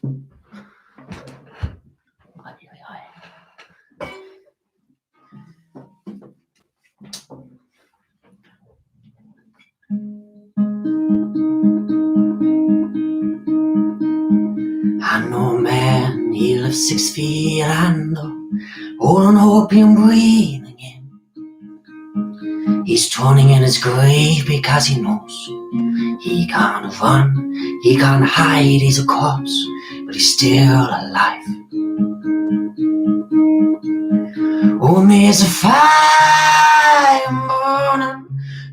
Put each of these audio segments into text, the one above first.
I know a man, he lives 6 feet under, holding hope in breathing in. He's turning in his grave because he knows he can't run, he can't hide, he's a corpse, but he's still alive. Oh, there's a fire burning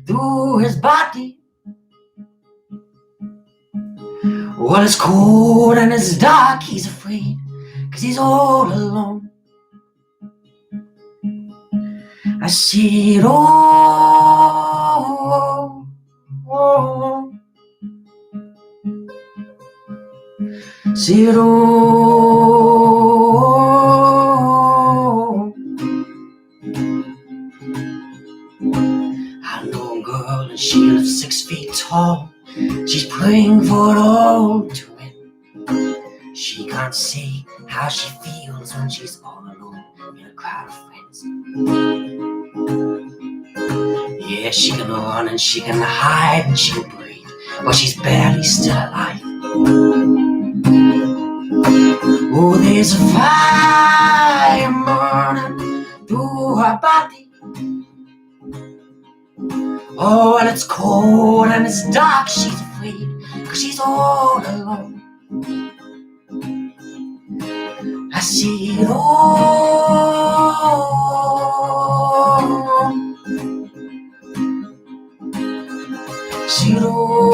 through his body. Well, it's cold and it's dark, he's afraid, 'cause he's all alone. I see it all, see it all. I know a girl and she lives 6 feet tall. She's praying for it all to win. She can't say how she feels when she's all alone in a crowd of friends. Yeah, she can run and she can hide and she can breathe, but she's barely still alive. Oh, there's a fire burning through her body. Oh, and it's cold and it's dark, she's afraid, 'cause she's all alone. I see it all, see it all.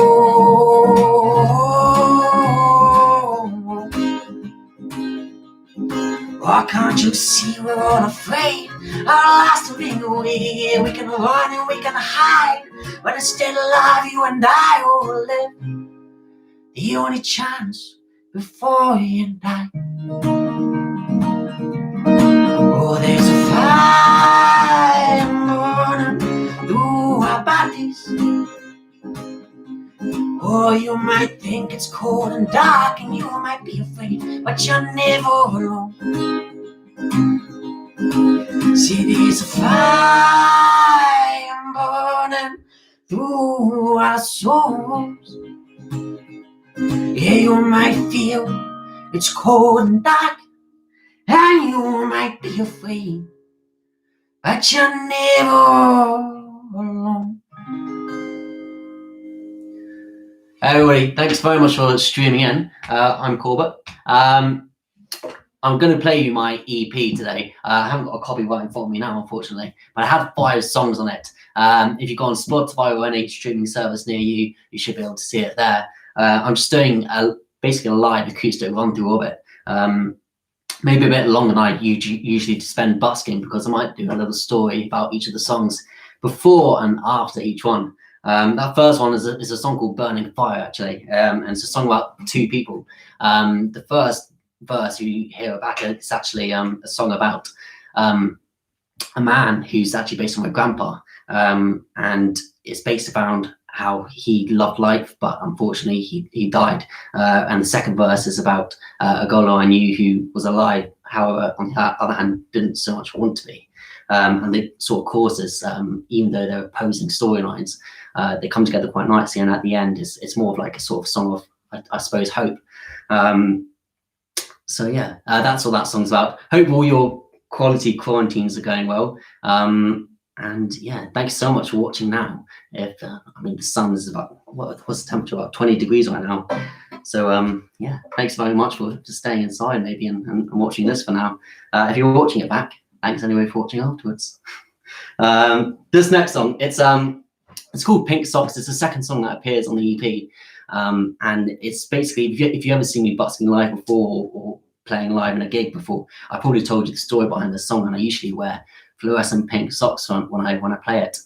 Why can't you see we're all afraid? Our lives are being away. We can run and we can hide, but instead alive you and I will live. The only chance before you die. Oh, there's a fire burning through our bodies. Oh, you might think it's cold and dark and you might be afraid, but you're never alone. See, there's a fire burning through our souls. Yeah, you might feel it's cold and dark and you might be afraid, but you're never alone. Hey everybody, thanks very much for streaming in. I'm Corbett. I'm going to play you my EP today. I haven't got a copy right in front of me now, unfortunately, but I have 5 songs on it. If you go on Spotify or any streaming service near you, you should be able to see it there. I'm just doing basically a live acoustic run through of it. Maybe a bit longer than I usually spend busking, because I might do a little story about each of the songs before and after each one. That first one is a song called Burning Fire, actually, and it's a song about 2 people. The first verse you hear back, it's actually a song about a man who's actually based on my grandpa, and it's based around how he loved life, but unfortunately he died. And the second verse is about a girl I knew who was alive, however, on the other hand, didn't so much want to be. And the sort of choruses, even though they're opposing storylines, they come together quite nicely, and at the end it's more of like a sort of song of, I suppose, hope. So yeah, that's what that song's about. Hope all your quality quarantines are going well. And yeah, thanks so much for watching now. I mean, the sun is about, what's the temperature, about 20 degrees right now. So yeah, thanks very much for staying inside maybe and watching this for now. If you're watching it back, thanks anyway for watching afterwards. This next song, it's called Pink Socks. It's the second song that appears on the EP. And it's basically, if you ever seen me busking live before or playing live in a gig before, I probably told you the story behind the song, and I usually wear fluorescent pink socks on when I play it.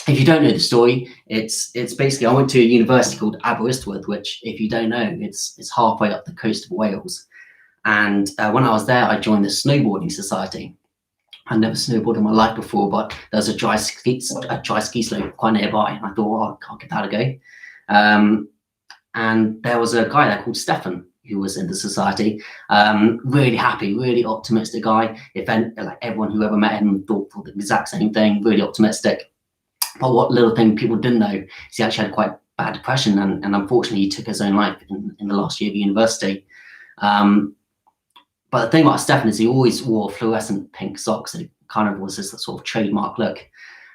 If you don't know the story, it's basically, I went to a university called Aberystwyth, which, if you don't know, it's halfway up the coast of Wales. And when I was there, I joined the snowboarding society. I'd never snowboarded in my life before, but there's a dry ski slope quite nearby, and I thought, oh, I'll give that a go. And there was a guy there called Stefan, who was in the society. Really happy, really optimistic guy. Like everyone who ever met him thought the exact same thing, really optimistic. But what little thing people didn't know is he actually had quite bad depression, and unfortunately he took his own life in the last year of university. But the thing about Stefan is he always wore fluorescent pink socks. It kind of was this sort of trademark look.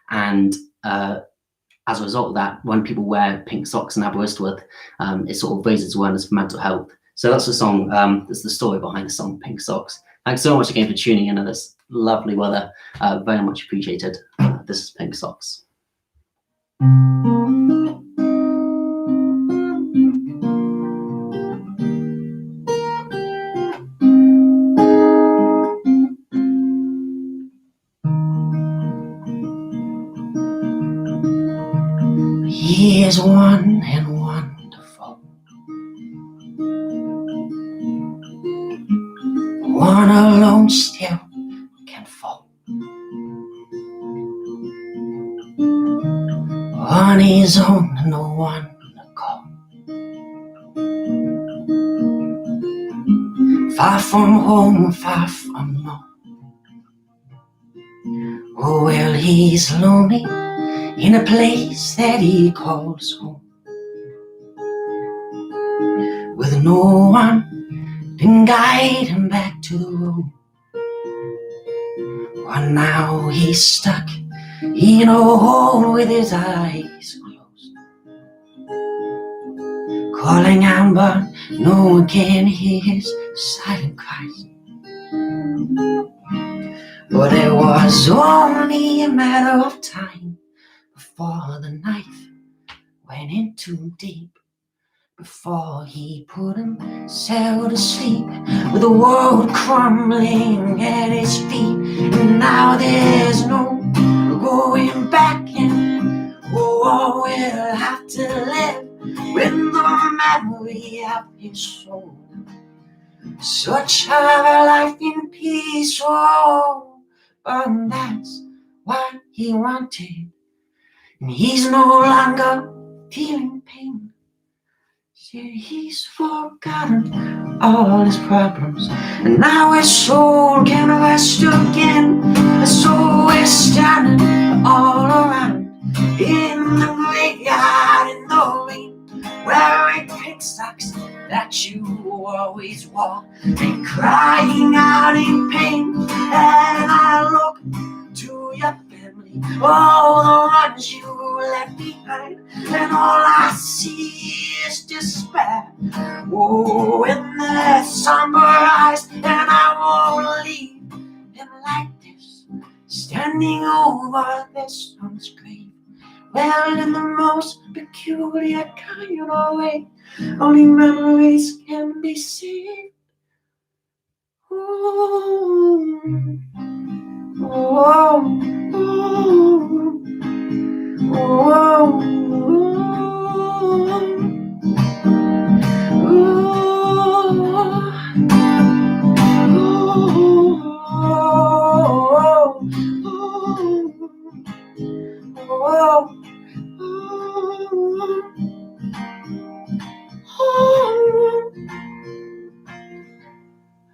And as a result of that, when people wear pink socks in Aberystwyth, it sort of raises awareness for mental health. So that's the song, that's the story behind the song Pink Socks. Thanks so much again for tuning in to this lovely weather. Very much appreciated. This is Pink Socks. He is one and wonderful, one alone still can fall. On his own, no one to call. Far from home, far from home. Oh, well, he's lonely in a place that he calls home, with no one to guide him back to the road. Well, now he's stuck in a hole with his eyes closed, calling out, but no one can hear his silent cries. But it was only a matter of time before the knife went in too deep, before he put himself to sleep, with the world crumbling at his feet. And now there's no going back, and oh, we'll have to live with the memory of his soul. Such a life in peace, oh, but that's what he wanted. And he's no longer feeling pain. See, he's forgotten all his problems, and now his soul can rest again. And so we're standing all around in the graveyard in the rain, wearing pink socks that you always wore, and crying out in pain. And I look to your family, all the ones you left behind, and all I see is despair, oh, in their somber eyes. And I won't leave them like this, standing over their son's grave. Well, in the most peculiar kind of way, only memories can be saved. Oh, oh, oh, oh,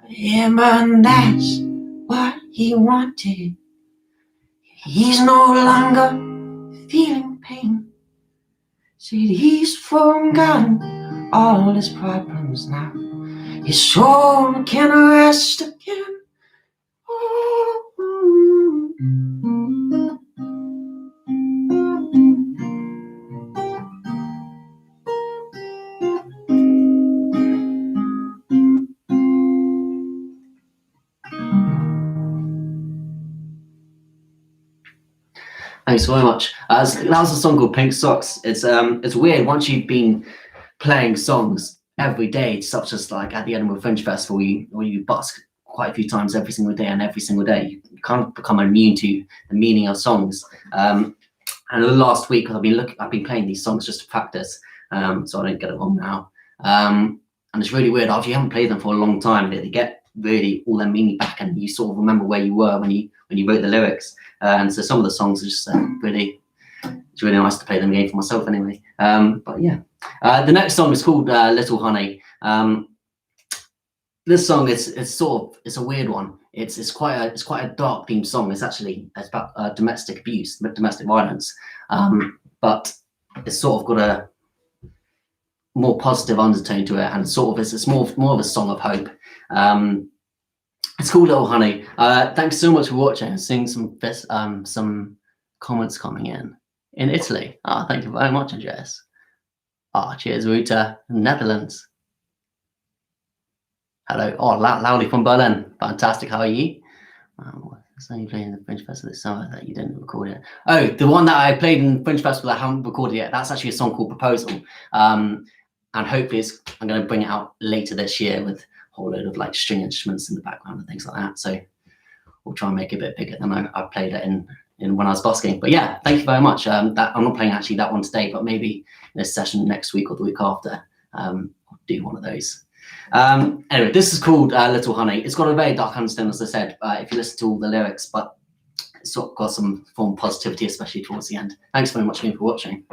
yeah, but that's what he wanted. He's no longer feeling pain. Said he's forgotten all his problems now. His soul can rest again. Oh. Thanks very much. That was a song called Pink Socks. It's weird once you've been playing songs every day, such as like at the Edinburgh Fringe Festival, where you busk quite a few times every single day, and every single day you kind of become immune to the meaning of songs. And the last week, I've been playing these songs just to practice, so I don't get it wrong now. And it's really weird after you haven't played them for a long time, they get really all their meaning back, and you sort of remember where you were when you wrote the lyrics. And so some of the songs are just it's really nice to play them again for myself anyway. But yeah, the next song is called Little Honey. This song is it's a weird one. It's quite a dark themed song. It's about domestic abuse, domestic violence, but it's sort of got a more positive undertone to it, and sort of it's more of a song of hope. It's called Little Honey. Thanks so much for watching. I'm seeing some comments coming in Italy. Thank you very much, Andreas. Cheers, Ruta, Netherlands. Hello. Loudly from Berlin. Fantastic. How are you? So you playing the Fringe Festival this summer that you didn't record it? Oh, the one that I played in Fringe Festival I haven't recorded yet. That's actually a song called Proposal. And hopefully I'm going to bring it out later this year with a whole load of like string instruments in the background and things like that. So we'll try and make it a bit bigger than I played it in when I was busking. But yeah, thank you very much. I'm not playing actually that one today, but maybe in a session next week or the week after, I'll do one of those. Anyway, this is called Little Honey. It's got a very dark undertone, as I said, if you listen to all the lyrics, but it's sort of got some form of positivity, especially towards the end. Thanks very much again for watching.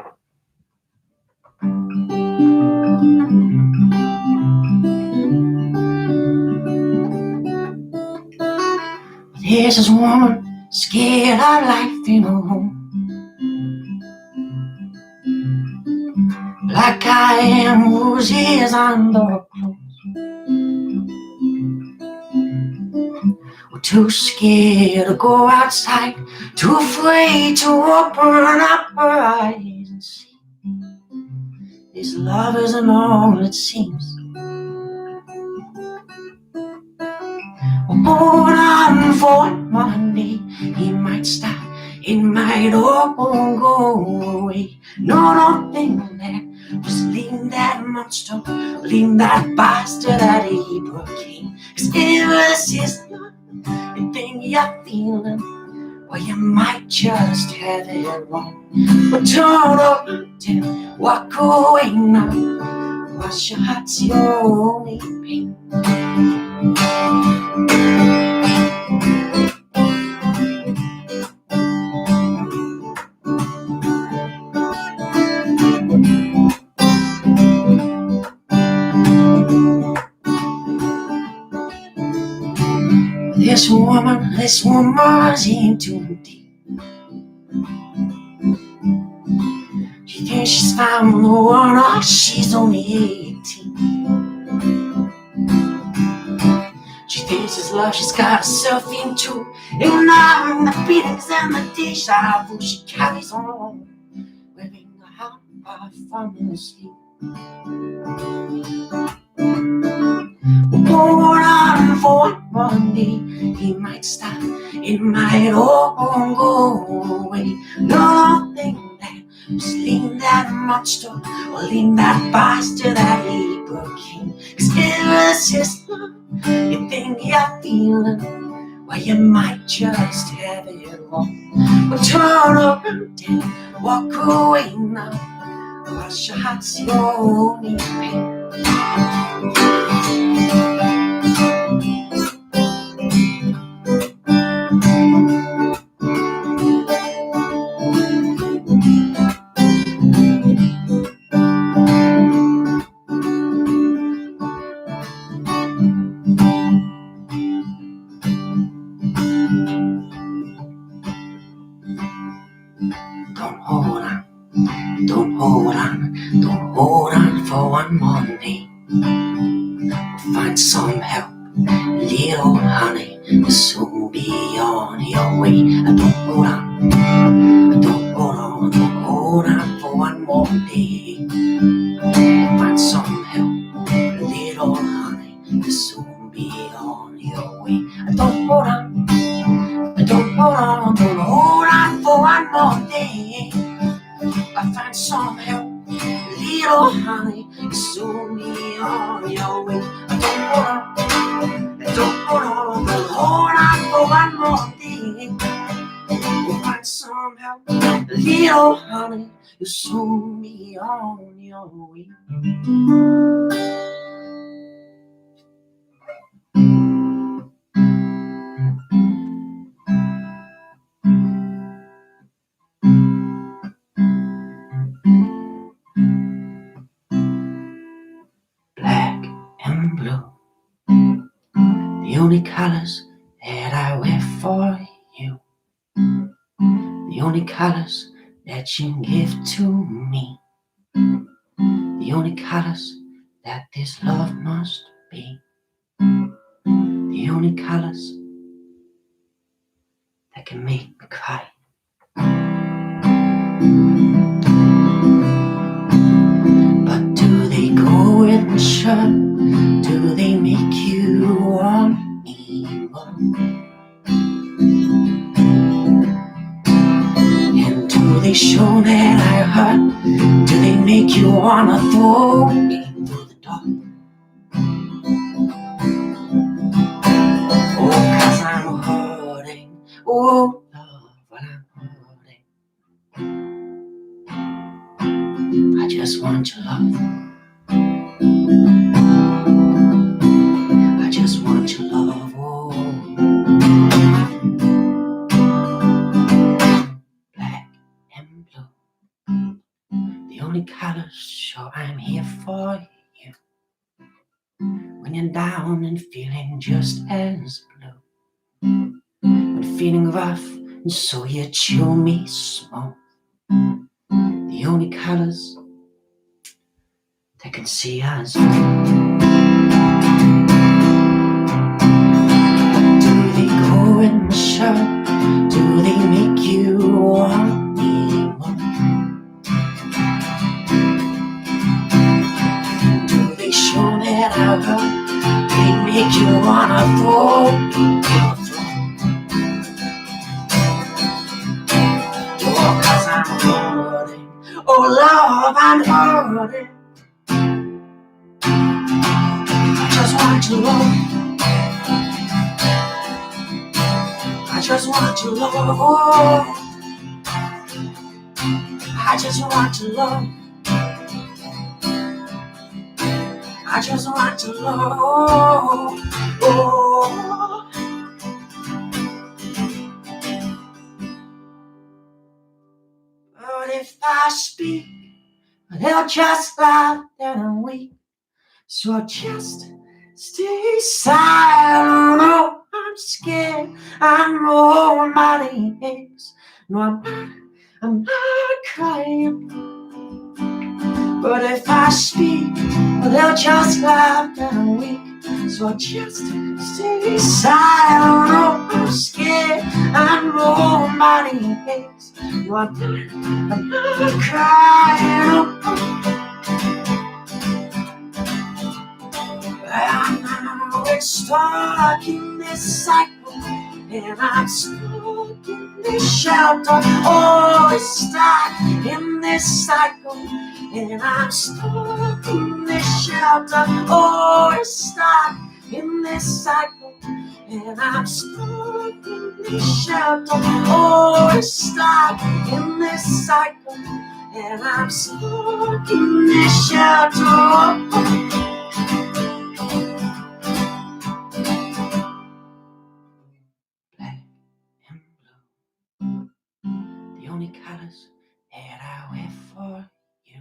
There's this woman scared of life in her home, like I am, whose ears under clothes. We're too scared to go outside, too afraid to open up her eyes and see this love isn't all it seems. We're born on for one day. He might stop, it might all go away. No, don't think that. Just leave that monster, leave that bastard that he became. 'Cause if this is not the thing you're feeling, well, you might just have it wrong. But turn up and walk away now. Wash your heart's your only pain. This woman's in too deep. She thinks she's found the one, oh, she's only 18. She thinks it's love she's got herself into, ignoring the beatings and the deja vu she carries on, wearing a heart from the sleep. Hold on for one day, he might stop, it might all go away. No, think that, just leave that monster, or leave that bastard that he became. 'Cause if this is love, you think you're feeling, well, you might just have it wrong. But turn around and walk away now, wash your heart's your only pain. Don't hold on for one more day. Find some help, little honey, you'll soon be on your way. Don't hold on for one more day. Find some help, little honey, you'll soon be on your way. Don't hold on for one more day. I find some help, little honey, you'll soon be on your way. Don't hold on for one more day. You'll find some help, little honey, you'll soon be on your way. Black and blue, only colors that I wear for you, the only colors that you give to me, the only colors that this love must be, the only colors that can make me cry. But do they go with my shirt? Do they make you want me more? And do they show that I hurt? Do they make you wanna throw me through the door? Oh, 'cause I'm hurting. Oh, love, when I'm hurting, I just want your love. I just want your love. Oh, black and blue, the only colors. Sure, I'm here for you when you're down and feeling just as blue, when feeling rough and so you chew me small. The only colors that can see us through. Do they go in my shirt? Do they make you want me more? Do they show that I hurt? Do they make you wanna throw me to the floor? Oh, 'cause I'm hurting. Oh, love, I'm hurting. I just want your love. I just want your love. Oh, I just want your love. I just want your love. Oh. But if I speak, they'll just laugh that I'm weak. So I'll just stay silent. Oh, I'm scared. I know my body aches. No, I'm not crying. But if I speak, they'll just laugh that I'm weak. So I'll just stay silent. Oh, I'm scared. I know my body aches. No, I'm not crying. I'm now stuck in this cycle, and I'm stuck in this shelter. Oh, it's stuck in this cycle, and I'm stuck in this shelter. Oh, it's stuck in this cycle, and I'm stuck in this shelter. Oh, it's stuck in this cycle, and I'm stuck in this shelter. The only colors that I wear for you,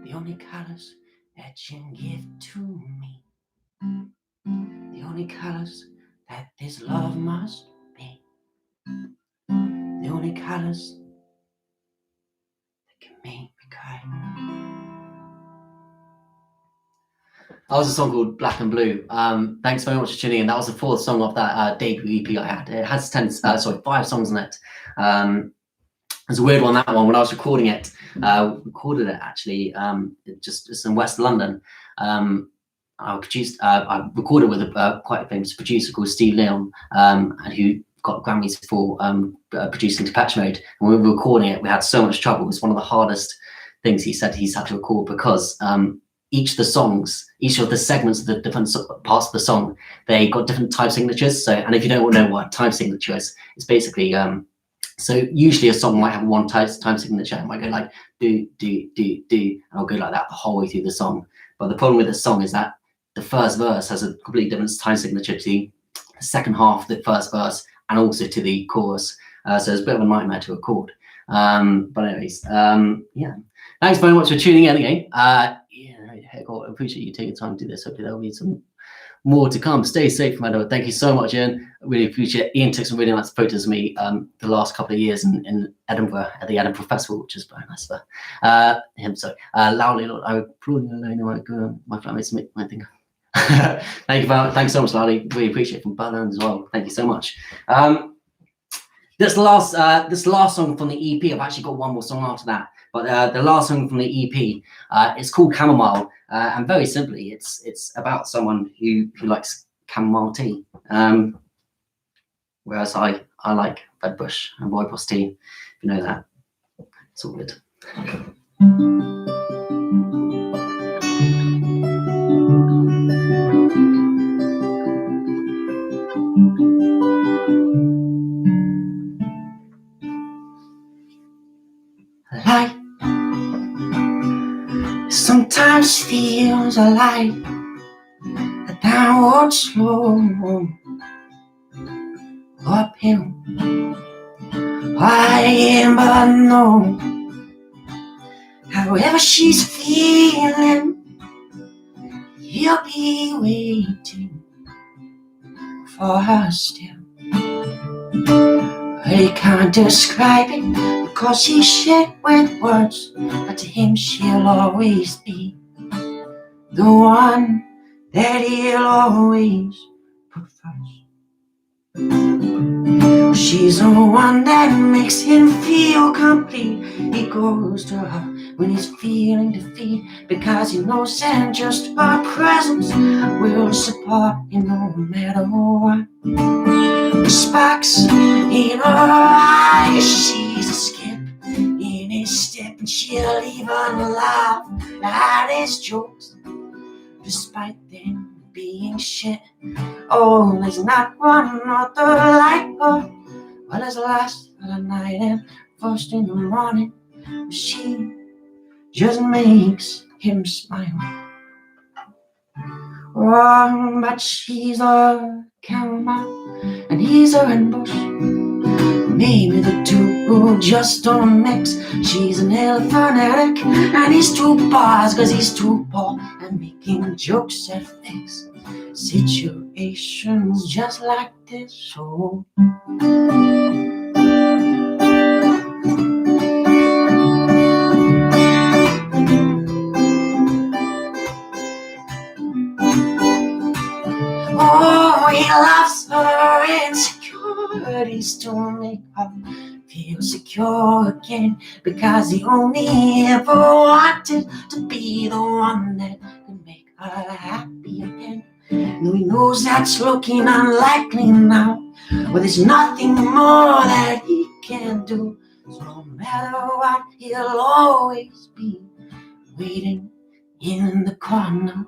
the only colors that you give to me, the only colors that this love must be, the only colors that can make me cry. That was a song called Black and Blue. Thanks very much for tuning in. That was the fourth song of that debut EP I had. It has 5 songs in it. It's a weird one, that one. When I was recording it, recorded it actually just in West London. I recorded with a quite famous producer called Steve Leon, who got Grammys for producing Depeche Mode. And when we were recording it, we had so much trouble. It was one of the hardest things he said he's had to record, because each of the songs, each of the segments of the different parts of the song, they got different time signatures. So, and if you don't know what time signature is, it's basically so usually a song might have one time signature. It might go like do do do do, and I'll go like that the whole way through the song. But the problem with this song is that the first verse has a completely different time signature to the second half of the first verse, and also to the chorus. So it's a bit of a nightmare to record. But anyways, yeah. Thanks very much for tuning in again. Yeah, heck, I appreciate you taking time to do this. Hopefully there'll be some more to come. Stay safe, man. Thank you so much, Ian. I really appreciate it. Ian took some really nice photos of me the last couple of years in Edinburgh at the Edinburgh Festival, which is very nice for him. So loudly, Lord, I would probably my flatmates might think. Thanks so much, Lally. Really appreciate it from Berlin as well. Thank you so much. This last song from the EP, I've actually got one more song after that, but the last song from the EP, it's called Chamomile, and very simply, it's about someone who likes chamomile tea, whereas I like Red Bush and rooibos tea. If you know that, it's all good. Light sometimes feels like a downward slope, uphill, I but no. However she's feeling, you'll be waiting for her still. But he can't describe it, because he's shit with words, but to him she'll always be the one that he'll always put first. She's the one that makes him feel complete. He goes to her when he's feeling defeat, because he knows that just her presence will support him no matter what. The sparks in her eyes, she's a skip in his step, and she'll even laugh at his jokes, despite them being shit. Oh, there's not one other like her. Well, there's last of the night and first in the morning, she just makes him smile. Oh, but she's a chamomile and he's a red bush. Maybe the two just don't mix. She's an elephant addict and he's two bars, cause he's too poor and making jokes that fix situations just like this. So oh, he loves her insecurities to make her feel secure again, because he only ever wanted to be the one that could make her happy again. Though he knows that's looking unlikely now, well, there's nothing more that he can do. So no matter what, he'll always be waiting in the corner,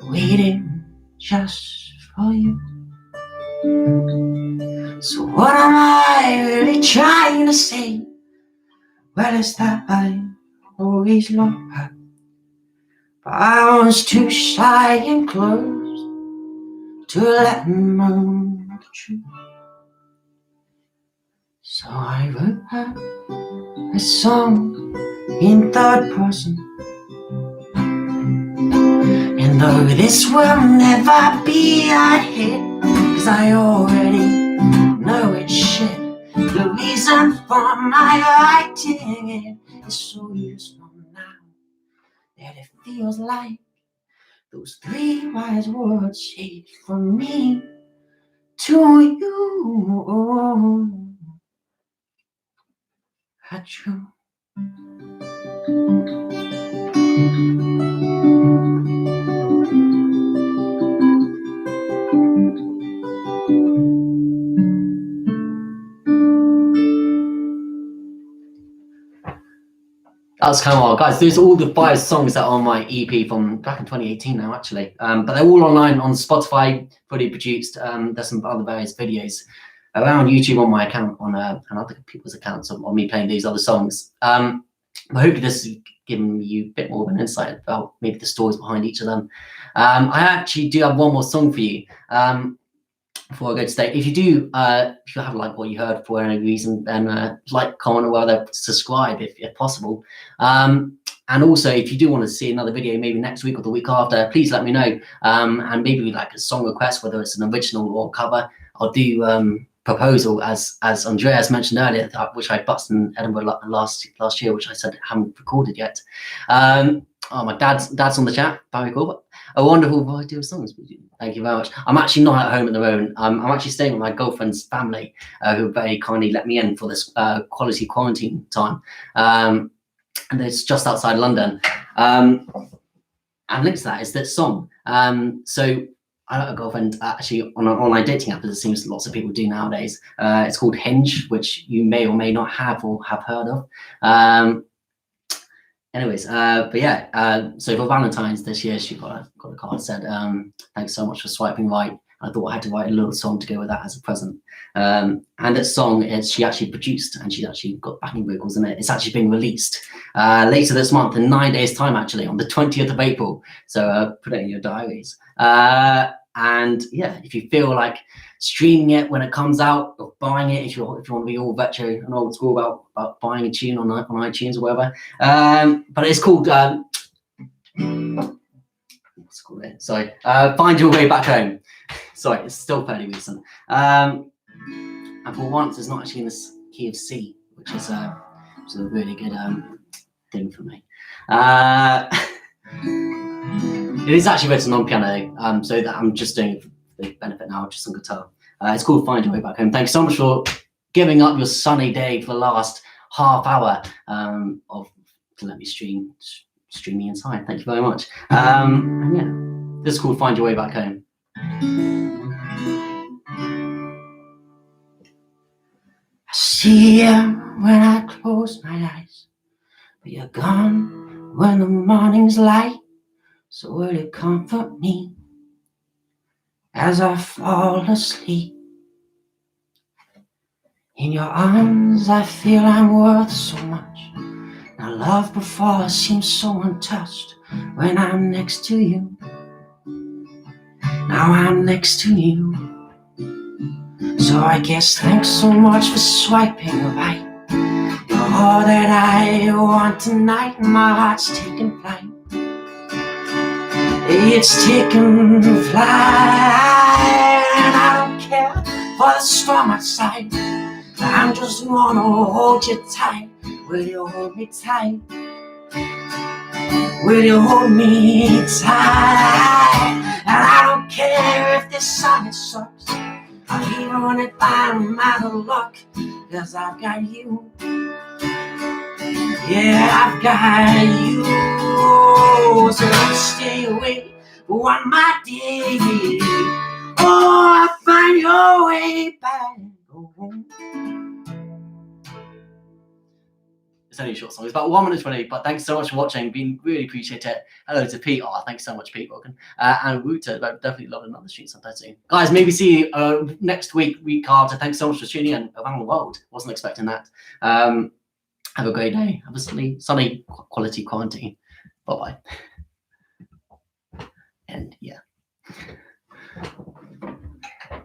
waiting just for you. So what am I really trying to say? Well, it's that I always loved her, but I was too shy and closed to let him know the truth. So I wrote her a song in third person, and though this will never be a hit, cause I already know it's shit, the reason for my writing it is so you just know now that it feels like those three wise words say from me to you are true. That's Chamomile. Guys, these are all the 5 songs that are on my EP from back in 2018 now, actually. But they're all online on Spotify, fully produced. There's some other various videos around YouTube on my account, on and other people's accounts on me playing these other songs. But hopefully this is giving you a bit more of an insight about maybe the stories behind each of them. I actually do have one more song for you. Before I go to stay, if you have like what you heard for any reason, then like, comment, or rather subscribe if possible. And also, if you do want to see another video, maybe next week or the week after, please let me know. And maybe like a song request, whether it's an original or cover. I'll do proposal as Andreas mentioned earlier, which I busted in Edinburgh last year, which I said I haven't recorded yet. Oh, my dad's on the chat. Barry Corbett. A wonderful variety of songs. Thank you very much. I'm actually not at home at the moment. I'm actually staying with my girlfriend's family, who very kindly let me in for this quality quarantine time. And it's just outside London. And linked to that is that song. So I got a girlfriend actually on an online dating app, as it seems lots of people do nowadays. It's called Hinge, which you may or may not have or have heard of. Anyways, but yeah, so for Valentine's this year, she got a card that said, thanks so much for swiping right. I thought I had to write a little song to go with that as a present. And that song she actually produced, and she's actually got backing vocals in it. It's actually being released later this month in 9 days' time, actually, on the 20th of April. So put it in your diaries. And yeah, if you feel like streaming it when it comes out, or buying it, if you want to be all retro and old school about buying a tune on iTunes or whatever. But it's called what's it called it? Sorry, Find Your Way Back Home. Sorry, it's still fairly recent. And for once, it's not actually in the key of C, which is a really good thing for me. It is actually written on piano, so that I'm just doing it for the benefit now, just on guitar. It's called Find Your Way Back Home. Thanks so much for giving up your sunny day for the last half hour to let me stream me inside. Thank you very much. And yeah, this is called Find Your Way Back Home. I see you when I close my eyes, but you're gone when the morning's light. So will you comfort me as I fall asleep? In your arms I feel I'm worth so much. Now love before seems so untouched. When I'm next to you, now I'm next to you. So I guess thanks so much for swiping right. You're all that I want tonight. My heart's taking flight. It's taking flight, and I don't care for the storm outside. I'm just gonna hold you tight. Will you hold me tight? Will you hold me tight? And I don't care if this song sucks, or even if I'm out of luck, 'cause I've got you. Yeah, I've got you. So don't stay away for one my day. Oh, I'll find your way back home. It's only a short song. It's about 1 minute 20, but thanks so much for watching. Really appreciate it. Hello to Pete. Oh, thanks so much, Pete. Welcome. And Wouter. Definitely love another street sometime soon. Guys, maybe see you next week after. Thanks so much for tuning in around the world. Wasn't expecting that. Have a great day. Have a sunny quality quarantine. Bye-bye. And yeah.